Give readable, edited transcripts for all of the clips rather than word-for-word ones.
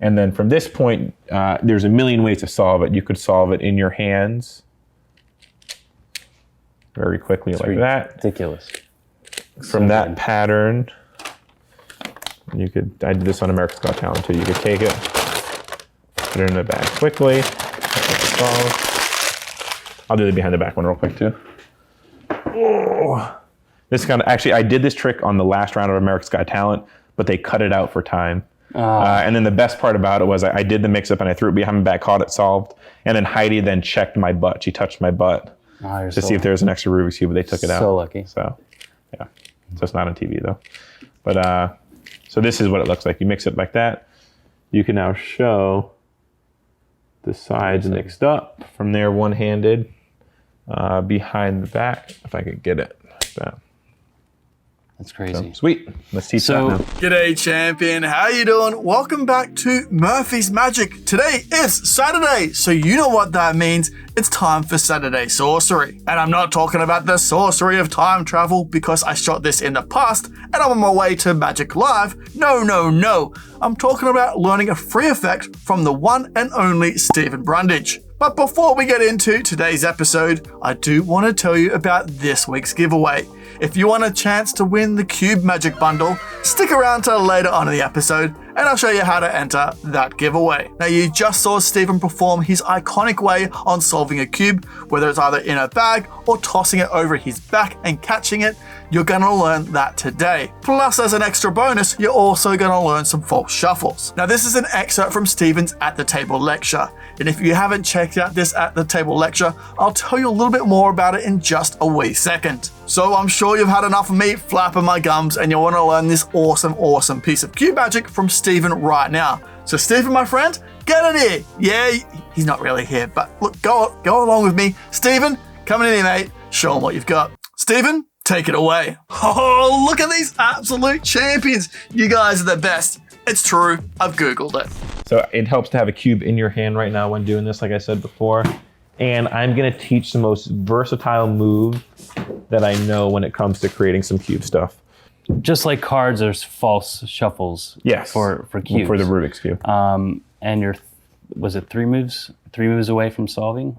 And then from this point, there's a million ways to solve it. You could solve it in your hands very quickly like that. Ridiculous. From that pattern, you could, I did this on America's Got Talent too. You could take it, put it in the bag quickly. I'll do the behind the back one real quick too. Oh. This kind of, actually, I did this trick on the last round of America's Got Talent, but they cut it out for time. And then the best part about it was I did the mix up and I threw it behind my back, caught it solved. And then Heidi then checked my butt. She touched my butt to see if there was an extra Rubik's Cube, but they took it out. So lucky. So, yeah. So it's not on TV though. But, so this is what it looks like. You mix it like that. You can now show the sides mixed up. From there, one-handed, behind the back, if I could get it like that. That's crazy. So, sweet. Let's teach that now. G'day, champion. How you doing? Welcome back to Murphy's Magic. Today is Saturday, so you know what that means. It's time for Saturday Sorcery. And I'm not talking about the sorcery of time travel because I shot this in the past and I'm on my way to Magic Live. No, no, no. I'm talking about learning a free effect from the one and only Steven Brundage. But before we get into today's episode, I do want to tell you about this week's giveaway. If you want a chance to win the Cube Magic Bundle, stick around till later on in the episode and I'll show you how to enter that giveaway. Now, you just saw Steven perform his iconic way on solving a cube, whether it's either in a bag or tossing it over his back and catching it. You're gonna learn that today. Plus, as an extra bonus, you're also gonna learn some false shuffles. Now, this is an excerpt from Steven's At the Table lecture. And if you haven't checked out this At the Table lecture, I'll tell you a little bit more about it in just a wee second. So I'm sure you've had enough of me flapping my gums and you wanna learn this awesome, awesome piece of cube magic from Steven right now. So Steven, my friend, get in here. Yeah, he's not really here, but look, go along with me. Steven, come in here, mate. Show him what you've got. Steven, take it away. Oh, look at these absolute champions. You guys are the best. It's true. I've Googled it. So it helps to have a cube in your hand right now when doing this, like I said before. And I'm gonna teach the most versatile move that I know when it comes to creating some cube stuff. Just like cards, there's false shuffles. Yes. For cubes. For the Rubik's Cube. And you're, was it 3 moves? 3 moves away from solving?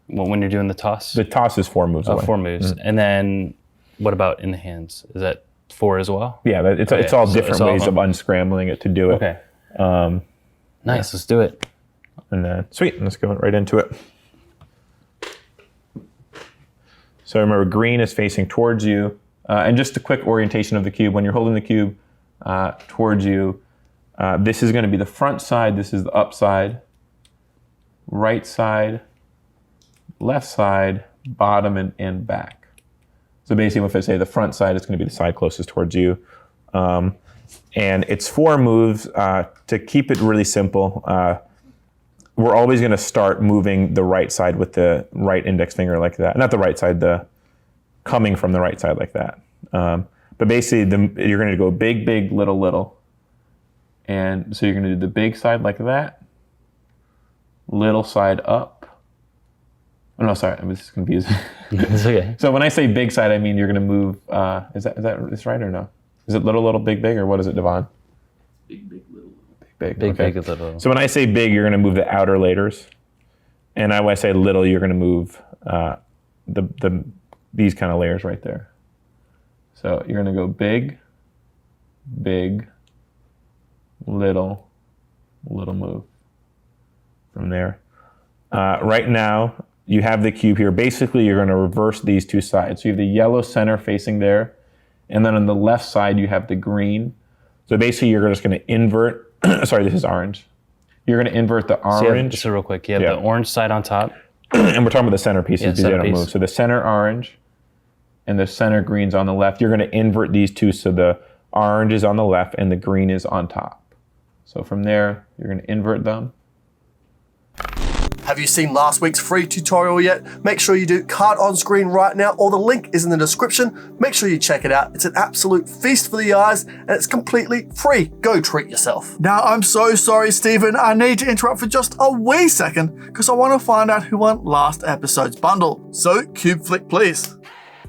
When you're doing the toss? The toss is 4 moves away. 4 moves. Mm-hmm. And then what about in the hands? Is that 4 as well? Yeah, it's all different ways of unscrambling it to do it. Okay. Nice, let's do it. And then, sweet, let's go right into it. So remember, green is facing towards you. And just a quick orientation of the cube. When you're holding the cube towards you, this is going to be the front side. This is the up side, right side, left side, bottom, and back. So basically, if I say the front side, it's going to be the side closest towards you. And it's 4 moves. To keep it really simple, we're always going to start moving the right side with the right index finger like that. Not the right side, the coming from the right side like that. But basically, you're going to go big, big, little, little. And so you're going to do the big side like that, little side up. Oh, no, sorry, this is confusing. It's okay. So when I say big side, I mean you're going to move, is that right or no? Is it little, little, big, big, or what is it, Devon? Big, big, little. Big, big, okay. big, little. So when I say big, you're going to move the outer laters. And when I say little, you're going to move these kind of layers right there. So you're going to go big, big, little, little move from there. Right now, you have the cube here. Basically, you're going to reverse these 2 sides. So you have the yellow center facing there. And then on the left side, you have the green. So basically, you're just going to invert. Sorry, this is orange. You're going to invert the orange. So real quick, you have the orange side on top. And we're talking about the center pieces because they don't move. So the center orange and the center green's on the left. You're going to invert these 2 so the orange is on the left and the green is on top. So from there, you're going to invert them. Have you seen last week's free tutorial yet? Make sure you do. Card on screen right now, or the link is in the description. Make sure you check it out. It's an absolute feast for the eyes, and it's completely free. Go treat yourself. Now, I'm so sorry, Steven. I need to interrupt for just a wee second, because I want to find out who won last episode's bundle. So, cube flick, please.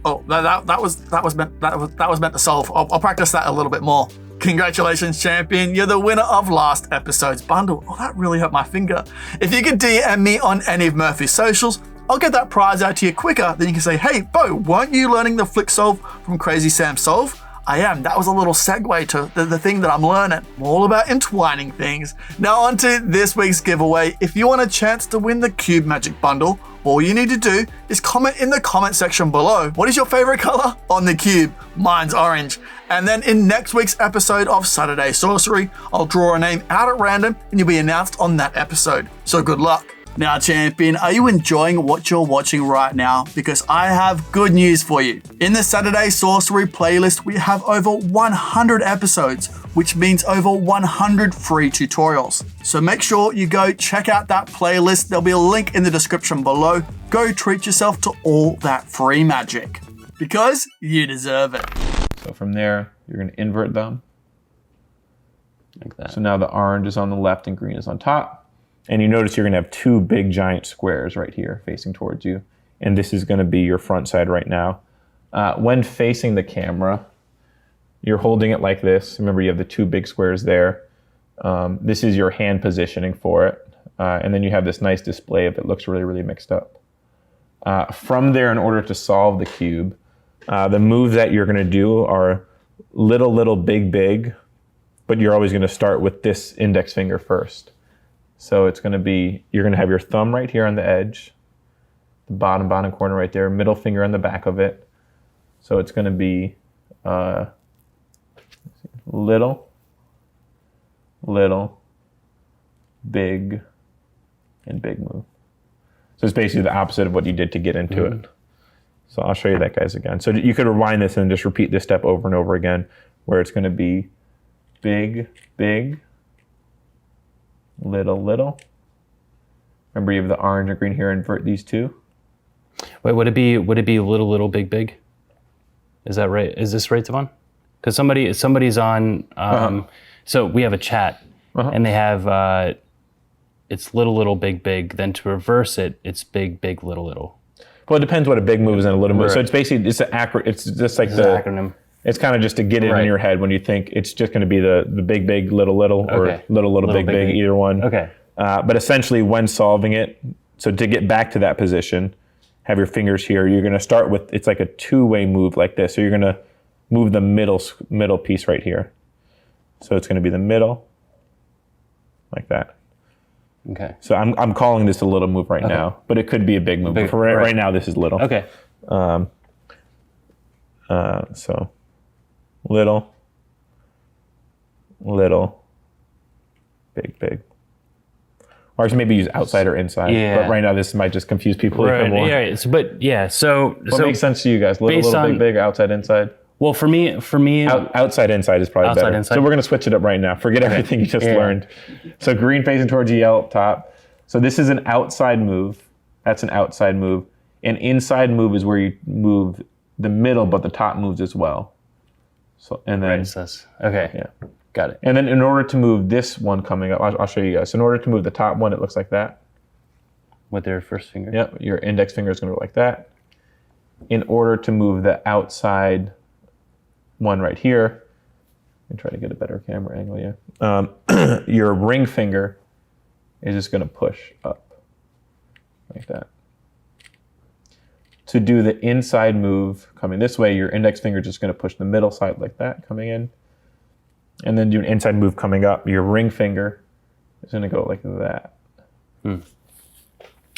Oh, that was meant to solve. I'll practice that a little bit more. Congratulations, champion. You're the winner of last episode's bundle. Oh, that really hurt my finger. If you could DM me on any of Murphy's socials, I'll get that prize out to you quicker than you can say, hey, Beau, weren't you learning the flick solve from Crazy Sam Solve? I am. That was a little segue to the thing that I'm learning. I'm all about entwining things. Now on to this week's giveaway. If you want a chance to win the Cube Magic Bundle, all you need to do is comment in the comment section below. What is your favorite color on the cube? Mine's orange. And then in next week's episode of Saturday Sorcery, I'll draw a name out at random and you'll be announced on that episode. So good luck. Now, champion, are you enjoying what you're watching right now? Because I have good news for you. In the Saturday Sorcery playlist, we have over 100 episodes, which means over 100 free tutorials. So make sure you go check out that playlist. There'll be a link in the description below. Go treat yourself to all that free magic because you deserve it. So from there, you're going to invert them. Like that. So now the orange is on the left and green is on top. And you notice you're going to have two big giant squares right here facing towards you. And this is going to be your front side right now. When facing the camera, you're holding it like this. Remember, you have the two big squares there. This is your hand positioning for it. And then you have this nice display of it. Looks really, really mixed up. From there, in order to solve the cube, the moves that you're going to do are little, big, but you're always going to start with this index finger first. So it's going to be, you're going to have your thumb right here on the edge, the bottom corner right there, middle finger on the back of it. So it's going to be little, big, and big move. So it's basically the opposite of what you did to get into it. So I'll show you that, guys, again. So you could rewind this and just repeat this step over and over again, where it's going to be big, little. Remember, you have the orange and green here. Invert these two. Wait, would it be little, big? Is that right? Is this right, Devon? Because somebody's on. So we have a chat, and they have it's little, big. Then to reverse it, it's big, little. Well, it depends what a big move is and a little move. Right. So it's basically it's It's just like It's an acronym. It's kind of just to get it in your head when you think it's just going to be the big, little, or Okay. little, big, either one. Okay. But essentially, when solving it, so to get back to that position, have your fingers here. You're going to start with, it's like a two-way move like this. So you're going to move the middle piece right here. So it's going to be the middle, like that. Okay. So I'm calling this a little move right now, but it could be a big move. But for right now, this is little. Okay. So little, big. Or maybe use outside or inside. Yeah. But right now, this might just confuse people even more. Yeah. So What makes sense to you guys? Little, big, outside, inside? Well, for me, outside, inside is probably better. Inside. So we're going to switch it up right now. Forget everything you just learned. So green facing towards you, yellow up top. So this is an outside move. That's an outside move. An inside move is where you move the middle, but the top moves as well. So and then okay. Yeah. Got it. And then in order to move this one coming up, I'll show you guys. So in order to move the top one, it looks like that. With their first finger. Yep. Your index finger is going to go like that. In order to move the outside one right here, and try to get a better camera angle, your ring finger is just going to push up like that. To do the inside move coming this way, your index finger is just going to push the middle side like that coming in. And then do an inside move coming up, your ring finger is going to go like that.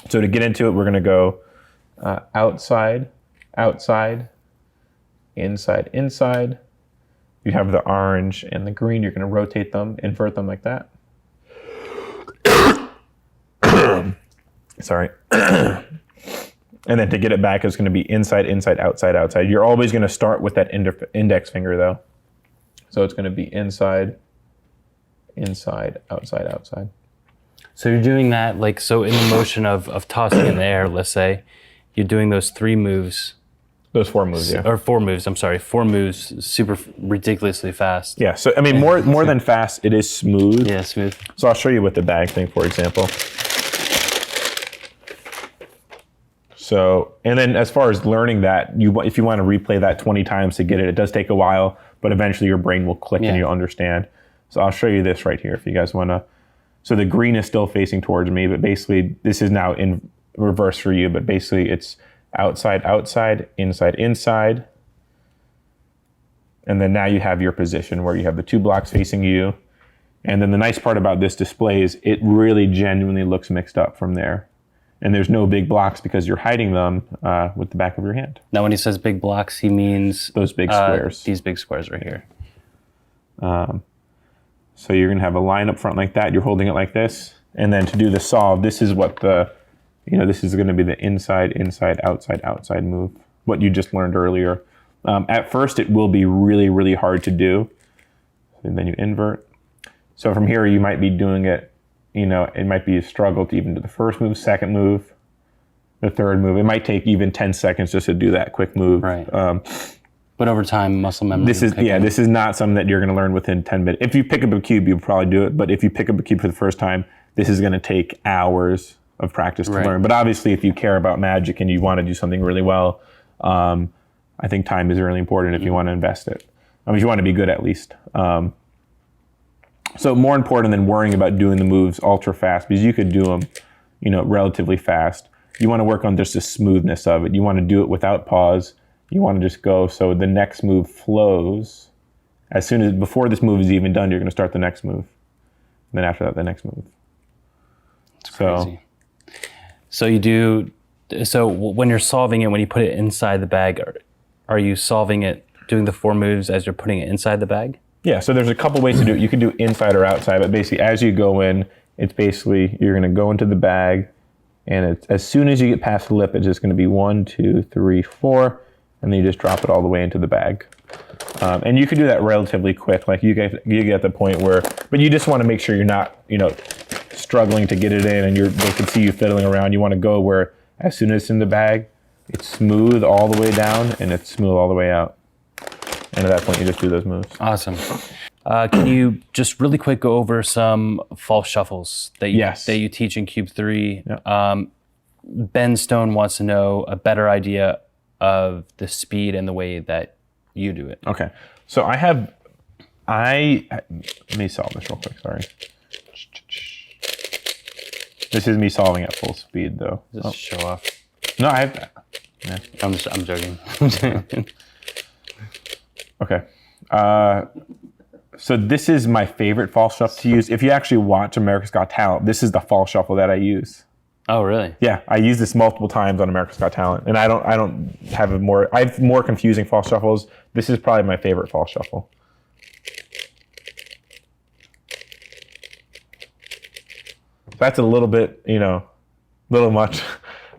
So to get into it, we're going to go outside, inside. You have the orange and the green. You're going to rotate them, invert them like that. Sorry. And then to get it back, it's going to be inside, outside. You're always going to start with that index finger, though. So it's going to be inside, outside. So you're doing that, like, so in the motion of tossing in the air, let's say, you're doing those three moves. Those four moves, yeah. Or four moves, I'm sorry. Four moves, super ridiculously fast. Yeah, so, I mean, more than fast, it is smooth. Yeah, smooth. So I'll show you with the bag thing, for example. So, and then as far as learning that, if you want to replay that 20 times to get it, it does take a while. but eventually your brain will click and you'll understand. So I'll show you this right here if you guys want to. So the green is still facing towards me, but basically this is now in reverse for you, but basically it's outside, outside, inside, inside. And then now you have your position where you have the 2 blocks facing you. And then the nice part about this display is it really genuinely looks mixed up from there. And there's no big blocks because you're hiding them with the back of your hand. Now, when he says big blocks, he means those big squares. These big squares right here. So you're going to have a line up front like that. You're holding it like this. And then to do the solve, this is what this is going to be the inside, inside, outside, outside move. What you just learned earlier. At first, it will be really, really hard to do. And then you invert. So from here, you might be doing it, it might be a struggle to even do the first move, second move, the third move. It might take even 10 seconds just to do that quick move. Right. But over time, muscle memory. This is not something that you're going to learn within 10 minutes. If you pick up a cube, you'll probably do it. But if you pick up a cube for the first time, this is going to take hours of practice to learn. But obviously, if you care about Magic and you want to do something really well, I think time is really important if you want to invest it. If you want to be good at least. So more important than worrying about doing the moves ultra fast, because you could do them, relatively fast. You want to work on just the smoothness of it. You want to do it without pause. You want to just go so the next move flows. Before this move is even done, you're going to start the next move. And then after that, the next move. That's crazy. So when you're solving it, when you put it inside the bag, are you solving it, doing the 4 moves as you're putting it inside the bag? Yeah, so there's a couple ways to do it. You can do inside or outside, but basically as you go in, it's basically you're going to go into the bag, and as soon as you get past the lip, it's just going to be 1, 2, 3, 4, and then you just drop it all the way into the bag. And you can do that relatively quick. Like you get the point where, but you just want to make sure you're not, struggling to get it in, and they can see you fiddling around. You want to go where as soon as it's in the bag, it's smooth all the way down and it's smooth all the way out. And at that point, you just do those moves. Awesome. Can you just really quick go over some false shuffles that you teach in Cube 3? Yeah. Ben Stone wants to know a better idea of the speed and the way that you do it. Okay. So let me solve this real quick, sorry. This is me solving at full speed though. Just show off. No, I have, yeah. I'm joking. Okay. So this is my favorite false shuffle to use. If you actually watch America's Got Talent, this is the false shuffle that I use. Oh, really? Yeah, I use this multiple times on America's Got Talent, and I have more confusing false shuffles. This is probably my favorite false shuffle. That's a little bit, little much,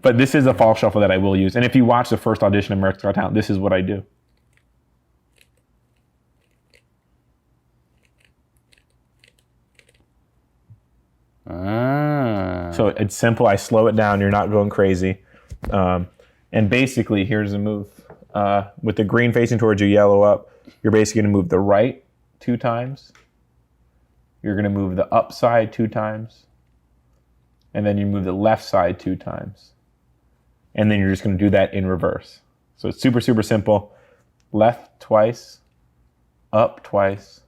but this is a false shuffle that I will use. And if you watch the first audition of America's Got Talent, this is what I do. So it's simple. I slow it down. You're not going crazy. And basically, here's the move. With the green facing towards you, yellow up, you're basically going to move the right 2 times. You're going to move the up side 2 times. And then you move the left side 2 times. And then you're just going to do that in reverse. So it's super, super simple. Left twice, up twice,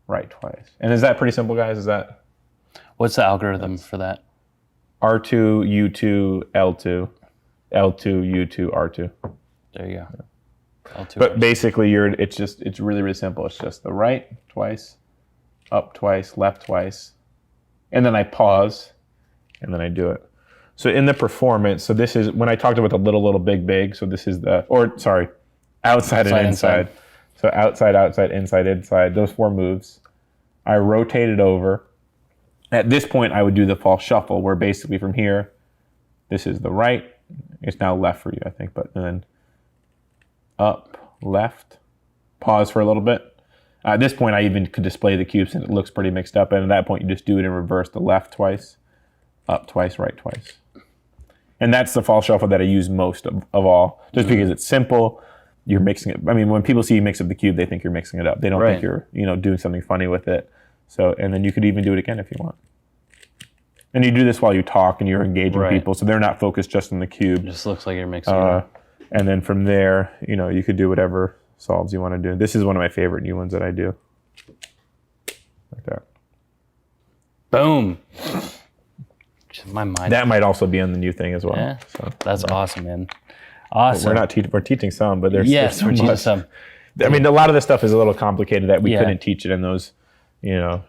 right twice. And is that pretty simple, guys? What's the algorithm for that? R2, U2, L2, L2, U2, R2. There you go. L2, but R2. basically, it's really, really simple. It's just the right twice, up twice, left twice, and then I pause, and then I do it. So in the performance, so this is when I talked about the little, big. So this is outside and inside. So outside, outside, inside, inside. Those 4 moves. I rotate it over. At this point, I would do the false shuffle, where basically from here, this is the right. It's now left for you, I think, but then up, left, pause for a little bit. At this point, I even could display the cubes, and it looks pretty mixed up. And at that point, you just do it in reverse, the left twice, up twice, right twice. And that's the false shuffle that I use most of all, just because it's simple. You're mixing it. I mean, when people see you mix up the cube, they think you're mixing it up. They don't think you're, doing something funny with it. So, and then you could even do it again if you want. And you do this while you talk and you're engaging people, so they're not focused just on the cube. It just looks like you're mixing it up. And then from there, you could do whatever solves you want to do. This is one of my favorite new ones that I do. Like that. Boom. My mind. That might also be on the new thing as well. Yeah. So, That's awesome, man. Awesome. we're teaching some, but there's Yes, so we're teaching much. some. I mean, a lot of the stuff is a little complicated that we Yeah. couldn't teach it in those, you know.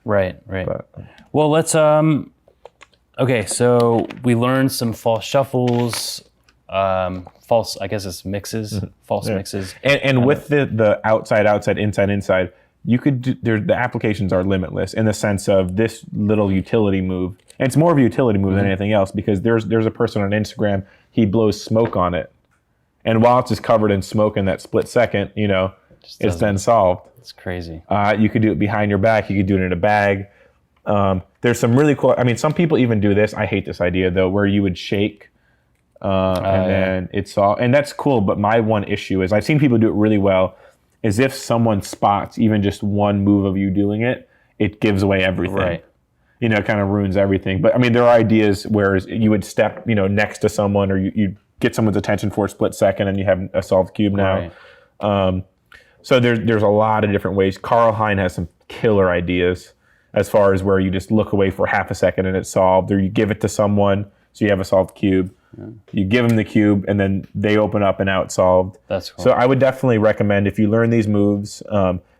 Right. But Well, let's okay, so we learned some false shuffles, false, I guess it's mixes, false mixes. and with the outside, inside, you could do, the applications are limitless in the sense of this little utility move. And it's more of a utility move than anything else, because there's a person on Instagram, he blows smoke on it. And while it's just covered in smoke in that split second, you know, it's then solved. It's crazy. You could do it behind your back. You could do it in a bag. There's some really cool, I mean, some people even do this. I hate this idea though, where you would shake then it's all, and that's cool. But my one issue is I've seen people do it really well, is if someone spots even just one move of you doing it, it gives away everything. Right. You know, it kind of ruins everything. But I mean, there are ideas where you would step, you know, next to someone, or you get someone's attention for a split second and you have a solved cube now. Right. So there's a lot of different ways. Carl Hein has some killer ideas as far as where you just look away for half a second and it's solved, or you give it to someone so you have a solved cube. You give them the cube and then they open up and now it's solved. That's cool. So I would definitely recommend, if you learn these moves,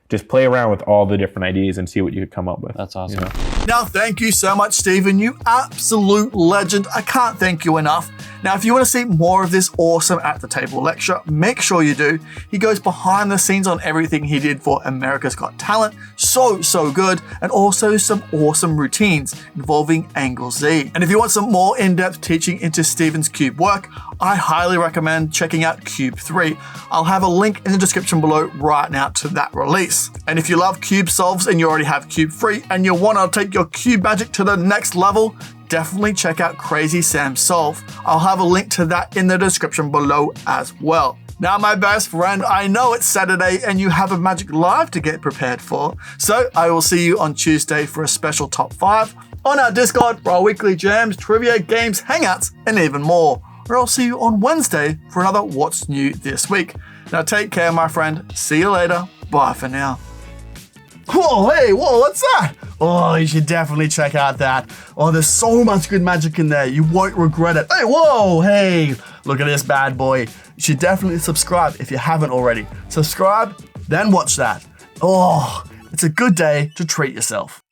just play around with all the different ideas and see what you could come up with. That's awesome. You know? Now, thank you so much, Steven. You absolute legend. I can't thank you enough. Now, if you want to see more of this awesome At the Table lecture, make sure you do. He goes behind the scenes on everything he did for America's Got Talent. So good. And also some awesome routines involving Angle Z. And if you want some more in-depth teaching into Steven's cube work, I highly recommend checking out Cube 3. I'll have a link in the description below right now to that release. And if you love cube solves and you already have Cube 3 and you want to take your cube magic to the next level, definitely check out Crazy Sam's Solve. I'll have a link to that in the description below as well. Now, my best friend, I know it's Saturday and you have a Magic Live to get prepared for, so I will see you on Tuesday for a special top 5 on our Discord for our weekly jams, trivia, games, hangouts, and even more. Or I'll see you on Wednesday for another What's New This Week. Now take care, my friend. See you later. Bye for now. Whoa, hey, whoa, what's that? Oh, you should definitely check out that. Oh, there's so much good magic in there. You won't regret it. Hey, whoa, hey, look at this bad boy. You should definitely subscribe if you haven't already. Subscribe, then watch that. Oh, it's a good day to treat yourself.